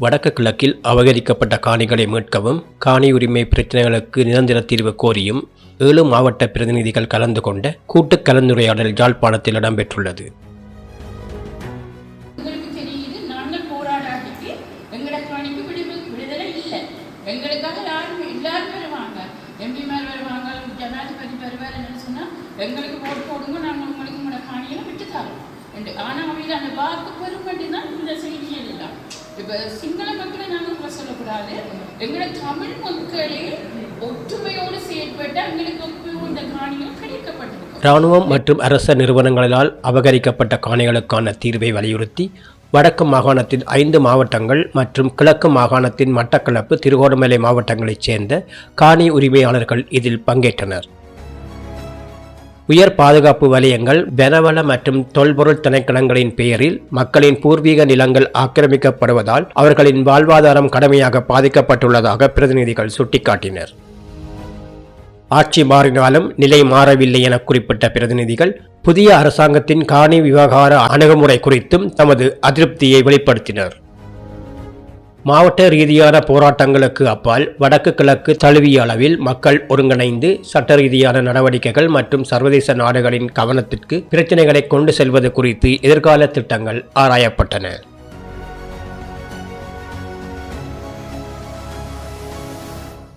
வடக்கு கிழக்கில் அபகரிக்கப்பட்ட காணிகளை மீட்கவும் காணி உரிமை பிரச்சினைகளுக்கு நிரந்தர தீர்வு கோரியும் 7 மாவட்ட பிரதிநிதிகள் கலந்து கொண்ட கூட்டு கலந்துரையாடல் யாழ்ப்பாணத்தில் இடம்பெற்றுள்ளது. ஆனால் அவங்க அந்த வாக்கு பெரும்படி தான் இந்த செய்திகள் எல்லாம். இப்போ சிங்கள மக்களை நாங்கள் கூட சொல்லக்கூடாது, எங்களோட தமிழ் மக்களே ஒற்றுமையோடு செயற்பட்டு எங்களுக்கு இந்த காணிகள் கிடைக்கப்பட்டிருக்கும். இராணுவம் மற்றும் அரச நிறுவனங்களால் அபகரிக்கப்பட்ட காணிகளுக்கான தீர்வை வலியுறுத்தி வடக்கு மாகாணத்தின் 5 மாவட்டங்கள் மற்றும் கிழக்கு மாகாணத்தின் மட்டக்களப்பு, திருகோணமலை மாவட்டங்களைச் சேர்ந்த காணி உரிமையாளர்கள் இதில் பங்கேற்றனர். உயர் பாதுகாப்பு வலயங்கள், வனவள மற்றும் தொல்பொருள் திணைக்களங்களின் பெயரில் மக்களின் பூர்வீக நிலங்கள் ஆக்கிரமிக்கப்படுவதால் அவர்களின் வாழ்வாதாரம் கடுமையாக பாதிக்கப்பட்டுள்ளதாக பிரதிநிதிகள் சுட்டிக்காட்டினர். ஆட்சி மாறினாலும் நிலை மாறவில்லை என குறிப்பிட்ட பிரதிநிதிகள் புதிய அரசாங்கத்தின் காணி விவகார அணுகுமுறை குறித்தும் தமது அதிருப்தியை வெளிப்படுத்தினர். மாவட்ட ரீதியான போராட்டங்களுக்கு அப்பால் வடக்கு கிழக்கு தழுவிய அளவில் மக்கள் ஒருங்கிணைந்து சட்ட ரீதியான நடவடிக்கைகள் மற்றும் சர்வதேச நாடுகளின் கவனத்திற்கு பிரச்சினைகளை கொண்டு செல்வது குறித்து எதிர்கால திட்டங்கள் ஆராயப்பட்டன.